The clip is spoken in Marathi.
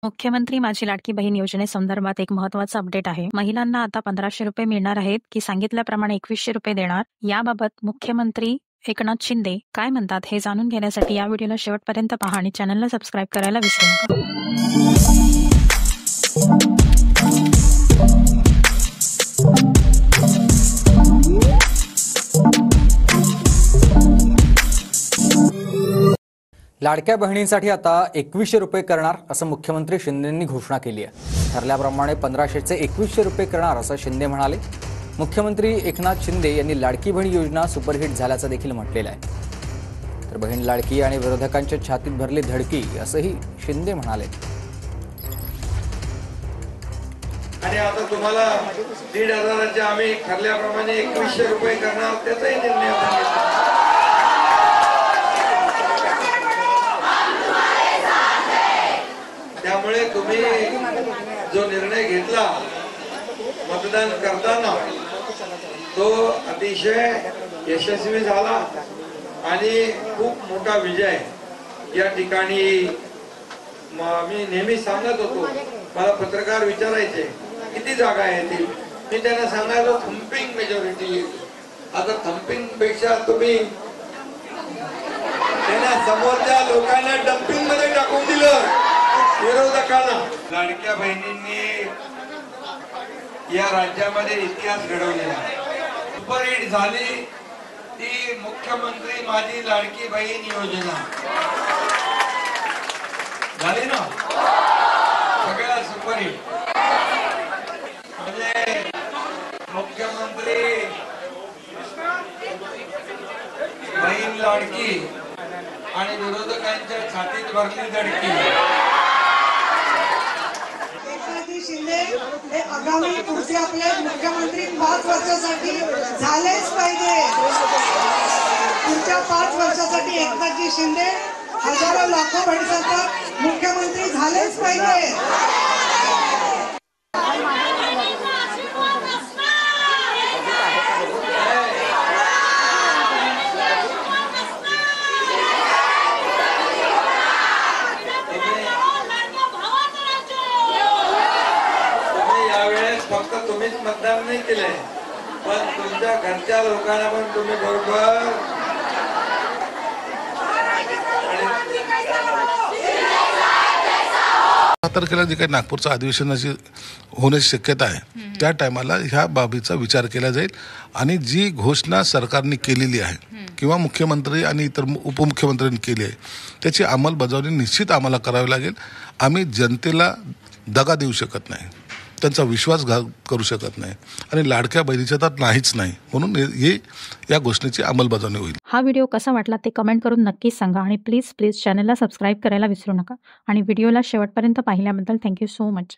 मुख्यमंत्री माझी लाडकी बहीण योजनेसंदर्भात एक महत्त्वाचा अपडेट आहे. महिलांना आता 1500 रुपये मिळणार आहेत की सांगितल्याप्रमाणे 2100 रुपये देणार? याबाबत मुख्यमंत्री एकनाथ शिंदे काय म्हणतात हे जाणून घेण्यासाठी या व्हिडिओला शेवटपर्यंत पहा आणि चॅनलला सबस्क्राईब करायला विसरू नका. लाडक्या बहिणींसाठी आता 2100 रुपये करणार असं मुख्यमंत्री शिंदेंनी घोषणा केली आहे. ठरल्याप्रमाणे 1500चे 2100 रुपये करणार असं शिंदे म्हणाले. मुख्यमंत्री एकनाथ शिंदे यांनी लाडकी बहीण योजना सुपरहिट झाल्याचं देखील म्हटलेलं आहे. तर बहीण लाडकी आणि विरोधकांच्या छातीत भरली धडकी असंही शिंदे म्हणाले. आणि आता तुम्हाला 1500चे आम्ही ठरल्याप्रमाणे 2100 रुपये करणार त्याचाही निर्णय आपण घेतला. त्यामुळे तुम्ही जो निर्णय घेतला मतदान करताना तो अतिशय यशस्वी झाला आणि खूप मोठा विजय या ठिकाणी. मी नेहमी सांगत होतो, मला पत्रकार विचारायचे किती जागा येतील, मी त्यांना सांगायचो थम्पिंग मेजॉरिटी येईल. आता थम्पिंग पेक्षा तुम्ही त्यांना समोरच्या लोकांना डम्पिंग मध्ये टाकून दिलं. विरोधकांना लाडक्या बहिणींनी या राज्यामध्ये इतिहास घडवलेला सुपरहिट झाली ती मुख्यमंत्री माझी लाडकी बहीण योजना झाली ना, सगळ्या सुपरहिट. म्हणजे मुख्यमंत्री बहीण लाडकी आणि विरोधकांच्या छातीत भरली धडकी. शिंदे हे आगामी पुढचे आपले मुख्यमंत्री 5 वर्षासाठी झालेच पाहिजे. पुढच्या 5 वर्षासाठी एकनाथजी शिंदे हजारो लाखो बहिणींसाठी मुख्यमंत्री झालेच पाहिजे. फक्त तुम्हीच मतदान नाही केले, पण तुमच्या घरच्या लोकांना पण तुम्ही बरोबर 7 तारखेला जे काही नागपूरचं अधिवेशनाची होण्याची शक्यता आहे त्या टायमाला ह्या बाबीचा विचार केला जाईल आणि जी घोषणा सरकारने केलेली आहे किंवा मुख्यमंत्री आणि इतर उपमुख्यमंत्र्यांनी केली आहे त्याची अंमलबजावणी निश्चित आम्हाला करावी लागेल. आम्ही जनतेला दगा देऊ शकत नाही, त्यांचा विश्वासघात करू शकत नाही आणि लाडक्या बहिणीच्या तर नाहीच नाही. म्हणून या घोषणेची अंमलबजावणी होईल. हा व्हिडिओ कसा वाटला ते कमेंट करून नक्कीच सांगा आणि प्लीज चॅनलला सबस्क्राईब करायला विसरू नका आणि व्हिडिओला शेवटपर्यंत पाहिल्याबद्दल थँक्यू सो मच.